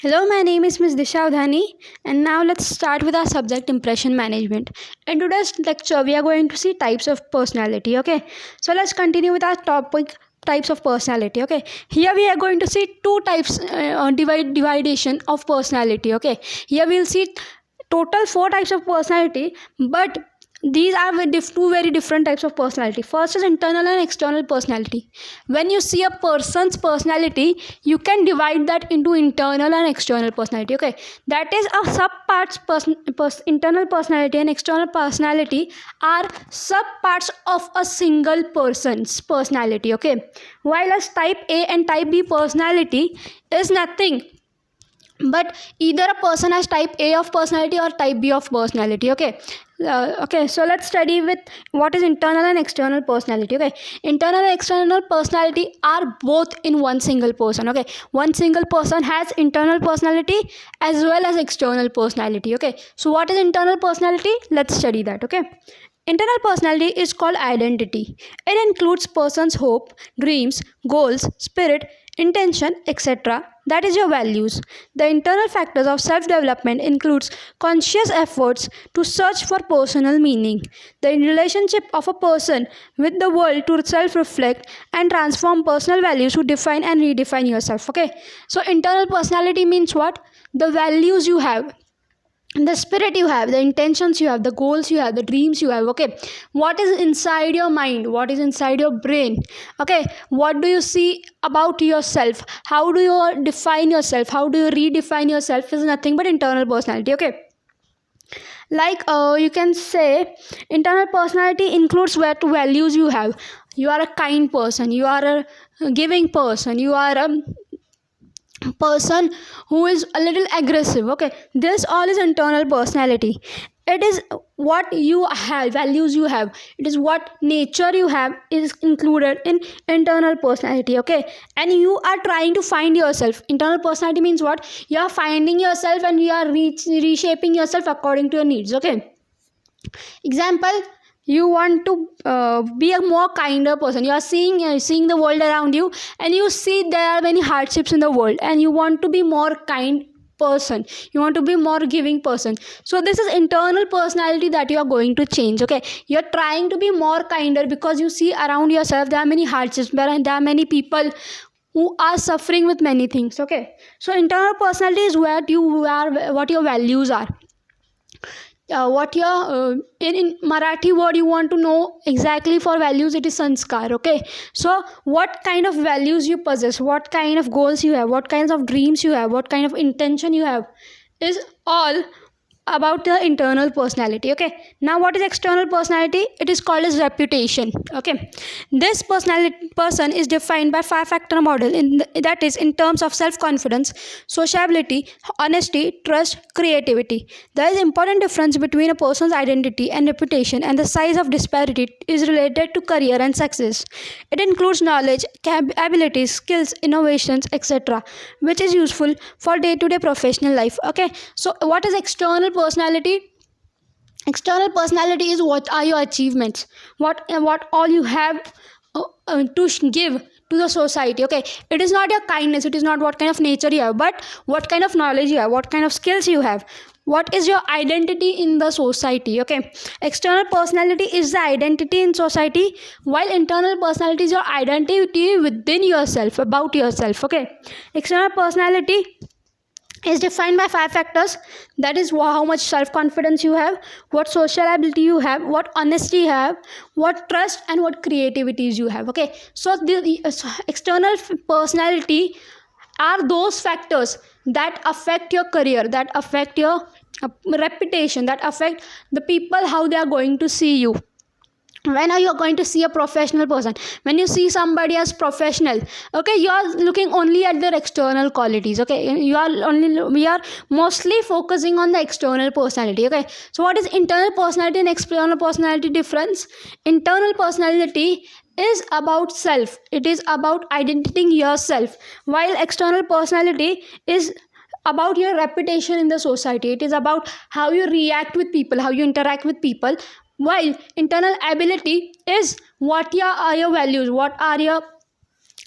Hello, my name is Ms. Disha Udhani, and now let's start with our subject impression management. In today's lecture, we are going to see types of personality. Okay, so let's continue with our topic types of personality. Okay, here we are going to see two types dividation of personality. Okay, here we'll see total four types of personality, but these are two very different types of personality. First is internal and external personality. When you see a person's personality, you can divide that into internal and external personality. Okay, that is a subparts. Internal personality and external personality are subparts of a single person's personality. Okay, while as type A and type B personality is nothing but either a person has type A of personality or type B of personality. Okay, so let's study with what is internal and external personality. Okay, internal and external personality are both in one single person. Okay, one single person has internal personality as well as external personality. Okay, so what is internal personality? Let's study that. Okay, internal personality is called identity. It includes person's hope, dreams, goals, spirit, intention, etc. That is your values. The internal factors of self-development includes conscious efforts to search for personal meaning, the relationship of a person with the world to self-reflect and transform personal values to define and redefine yourself. Okay, so internal personality means what? The values you have, the spirit you have, the intentions you have, the goals you have, the dreams you have. Okay, what is inside your mind, what is inside your brain? Okay, what do you see about yourself, how do you define yourself, how do you redefine yourself is nothing but internal personality. Okay, like you can say internal personality includes what values you have. You are a kind person, you are a giving person, you are a person who is a little aggressive. Okay, this all is internal personality. It is what you have, values you have, it is what nature you have is included in internal personality. Okay, and you are trying to find yourself. Internal personality means what? You are finding yourself and you are reshaping yourself according to your needs. Okay, example, you want to be a more kinder person. You are seeing the world around you, and you see there are many hardships in the world, and you want to be more kind person, you want to be more giving person. So this is internal personality that you are going to change. Okay, you're trying to be more kinder because you see around yourself there are many hardships, there are many people who are suffering with many things. Okay, so internal personality is what you are, what your values are, what your in Marathi word you want to know exactly for values, it is sanskar. Okay, so what kind of values you possess, what kind of goals you have, what kinds of dreams you have, what kind of intention you have is all about the internal personality. Okay, now what is external personality? It is called as reputation. Okay, this person is defined by five factor model, that is in terms of self confidence, sociability, honesty, trust, creativity. There is important difference between a person's identity and reputation, and the size of disparity is related to career and success. It includes knowledge, abilities, skills, innovations, etc., which is useful for day to day professional life. Okay, so what is external personality? External personality is what are your achievements, what all you have give to the society. Okay, it is not your kindness, it is not what kind of nature you have, but what kind of knowledge you have, what kind of skills you have, what is your identity in the society. Okay, external personality is the identity in society, while internal personality is your identity within yourself, about yourself. Okay, external personality is defined by five factors, that is how much self confidence you have, what social ability you have, what honesty you have, what trust and what creativities you have. Okay, so the external personality are those factors that affect your career, that affect your reputation, that affect the people how they are going to see you. When are you going to see a professional person? When you see somebody as professional, okay, you are looking only at their external qualities. Okay, we are mostly focusing on the external personality. Okay, so what is internal personality and external personality difference? Internal personality is about self, it is about identifying yourself, while external personality is about your reputation in the society, it is about how you react with people, how you interact with people, while internal ability is what are your values, what are your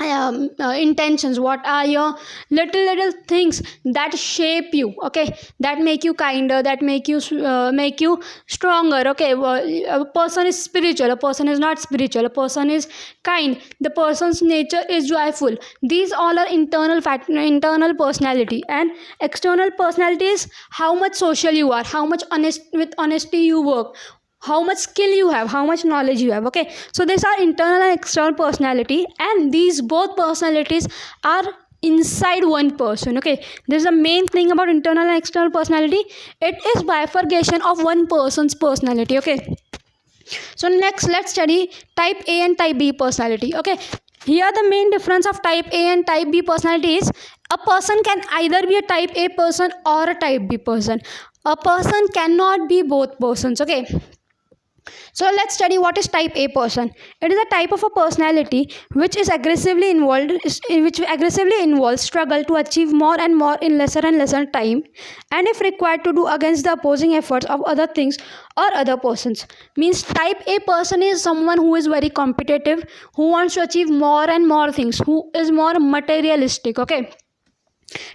intentions, what are your little things that shape you, okay, that make you kinder, that make you stronger, okay. A person is spiritual, a person is not spiritual, a person is kind, the person's nature is joyful. These all are internal personality. And external personality is how much social you are, how much honesty you work, how much skill you have, how much knowledge you have, okay. So these are internal and external personality, and these both personalities are inside one person, okay. This is the main thing about internal and external personality. It is bifurcation of one person's personality, okay. So next, let's study type A and type B personality, okay. Here the main difference of type A and type B personality is a person can either be a type A person or a type B person. A person cannot be both persons, okay. So let's study what is type A person. It is a type of a personality which aggressively involves struggle to achieve more and more in lesser and lesser time, and if required to do against the opposing efforts of other things or other persons. Means type A person is someone who is very competitive, who wants to achieve more and more things, who is more materialistic, okay.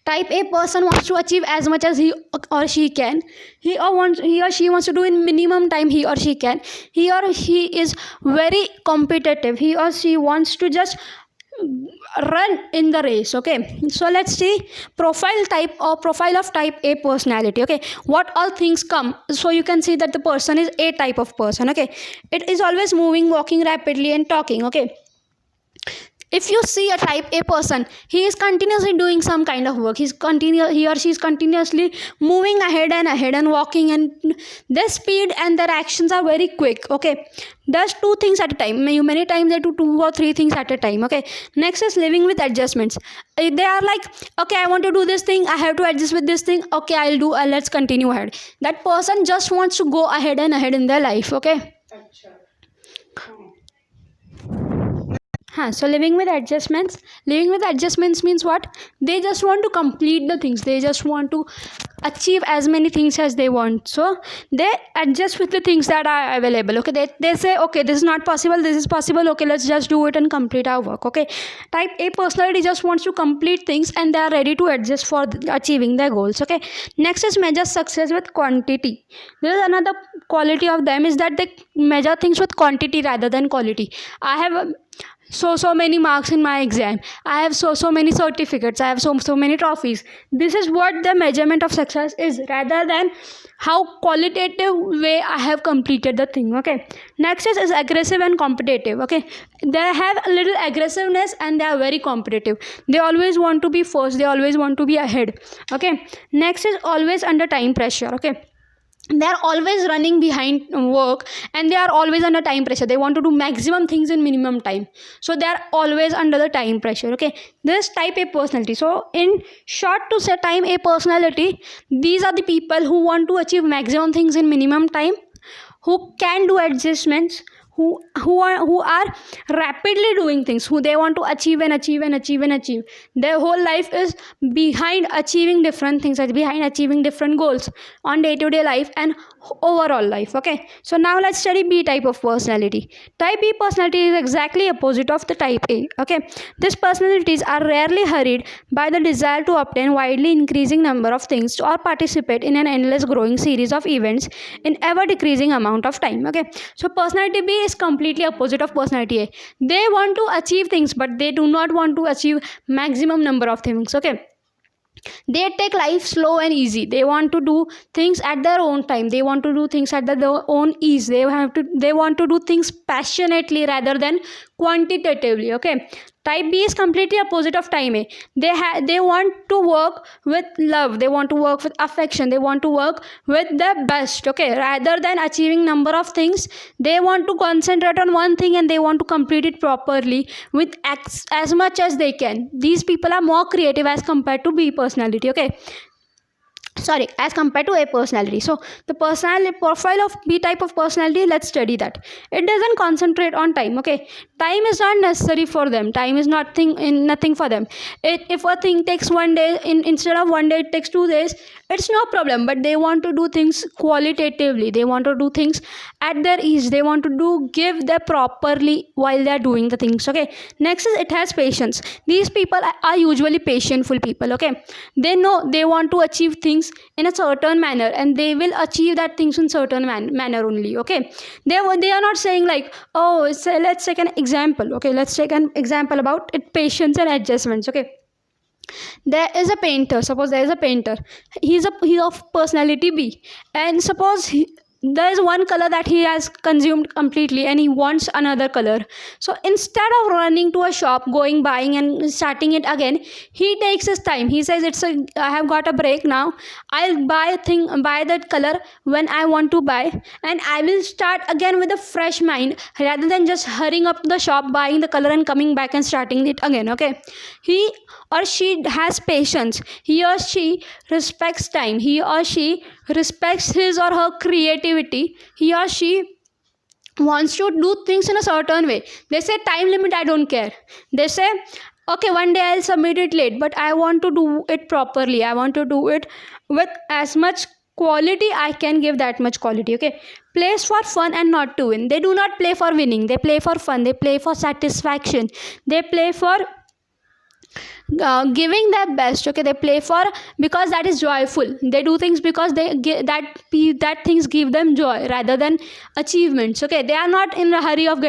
Type A person wants to achieve as much as he or she can. He or she wants to do in minimum time he or she can. He or she is very competitive. He or she wants to just run in the race, okay. So let's see profile of type A personality, okay. What all things come, so you can see that the person is A type of person, okay. It is always moving, walking rapidly and talking, okay. If you see a type A person, he is continuously doing some kind of work. He or she is continuously moving ahead and walking, and their speed and their actions are very quick, okay. Does two things at a time. Many times they do two or three things at a time, okay. Next is living with adjustments. They are like, okay, I want to do this thing, I have to adjust with this thing, okay, I'll do, let's continue ahead. That person just wants to go ahead and ahead in their life, okay. So living with adjustments means what? They just want to complete the things. They just want to achieve as many things as they want. So they adjust with the things that are available. Okay, they say, okay, this is not possible, this is possible. Okay, let's just do it and complete our work. Okay, type A personality just wants to complete things and they are ready to adjust for achieving their goals. Okay, next is measure success with quantity. There is another quality of them is that they measure things with quantity rather than quality. I have so many marks in my exam, I have so many certificates, I have so many trophies. This is what the measurement of success is, rather than how qualitative way I have completed the thing. Okay, next is aggressive and competitive. Okay, they have a little aggressiveness and they are very competitive. They always want to be first, they always want to be ahead. Okay, next is always under time pressure. Okay, they are always running behind work and they are always under time pressure. They want to do maximum things in minimum time, so they are always under the time pressure. Okay, this type A personality. So in short, to say type A personality, these are the people who want to achieve maximum things in minimum time, who can do adjustments, who are rapidly doing things, who they want to achieve and achieve. Their whole life is behind achieving different things, behind achieving different goals on day-to-day life and overall life. Okay, so now let's study B type of personality. Type B personality is exactly opposite of the type A. Okay, these personalities are rarely hurried by the desire to obtain widely increasing number of things or participate in an endless growing series of events in ever decreasing amount of time. Okay, so personality B is completely opposite of personality A. They want to achieve things, but they do not want to achieve maximum number of things. Okay, they take life slow and easy. They want to do things at their own time. They want to do things at their own ease. They want to do things passionately rather than quantitatively. Okay, type B is completely opposite of type A. They want to work with love, they want to work with affection, they want to work with their best. Okay, rather than achieving number of things, they want to concentrate on one thing and they want to complete it properly with as much as they can. These people are more creative as compared to B personality. Okay, as compared to A personality. So the personality profile of B type of personality, let's study that. It doesn't concentrate on time. Okay, time is not necessary for them. Time is nothing for them. If a thing takes 1 day, instead of 1 day it takes 2 days, it's no problem. But they want to do things qualitatively. They want to do things at their ease. They want to give their properly while they're doing the things. Okay, next is it has patience. These people are usually patientful people. Okay, they know they want to achieve things in a certain manner, and they will achieve that things in certain manner only. Okay, they are not saying like, oh, so let's take an example. Okay, let's take an example about it, patience and adjustments. Okay, there is a painter. Suppose there is a painter. He's of personality B, and suppose there is one color that he has consumed completely and he wants another color. So instead of running to a shop, buying and starting it again, he takes his time. He says, I have got a break now, I'll buy that color when I want to buy, and I will start again with a fresh mind rather than just hurrying up to the shop, buying the color and coming back and starting it again. Okay, he or she has patience. He or she respects time. He or she respects his or her creativity. He or she wants to do things in a certain way. They say time limit, I don't care. They say, okay, 1 day I'll submit it late, but I want to do it properly. I want to do it with as much quality I can give, that much quality. Okay, plays for fun and not to win. They do not play for winning. They play for fun. They play for satisfaction. They play for giving their best. Okay, they play for, because that is joyful. They do things because that things give them joy rather than achievements. Okay, they are not in a hurry of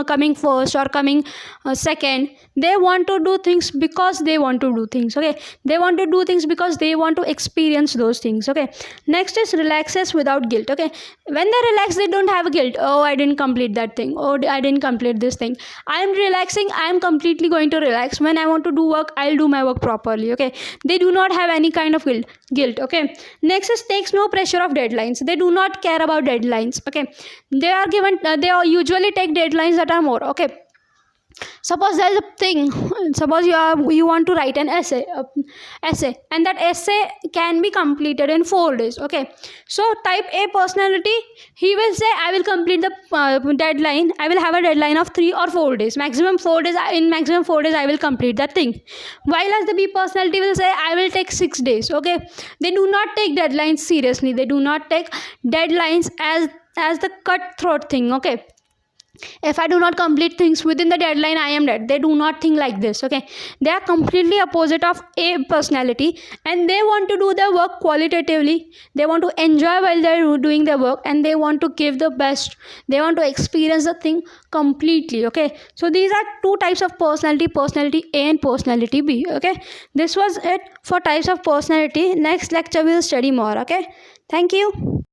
coming first or coming second. They want to do things because they want to do things. Okay, they want to do things because they want to experience those things. Okay, next is relaxes without guilt. Okay, when they relax, they don't have guilt. Oh, I didn't complete that thing. Oh, I didn't complete this thing. I am relaxing. I am completely going to relax. When I want to do work, I'll do my work properly. Okay, they do not have any kind of guilt. Okay, next is takes no pressure of deadlines. They do not care about deadlines. Okay, they are usually take deadlines that are more. Okay, suppose there is a thing. Suppose you want to write an essay, and that essay can be completed in 4 days. Okay, so type A personality, he will say, I will complete the deadline. I will have a deadline of 3 or 4 days, maximum 4 days. In maximum 4 days I will complete that thing. While as the B personality will say, I will take 6 days. Okay, they do not take deadlines seriously. They do not take deadlines as the cutthroat thing. Okay, if I do not complete things within the deadline, I am dead. They do not think like this. Okay, they are completely opposite of A personality, and they want to do their work qualitatively. They want to enjoy while they're doing their work, and they want to give the best. They want to experience the thing completely. Okay, so these are two types of personality A and personality B. Okay, this was it for types of personality. Next lecture we'll study more. Okay, thank you.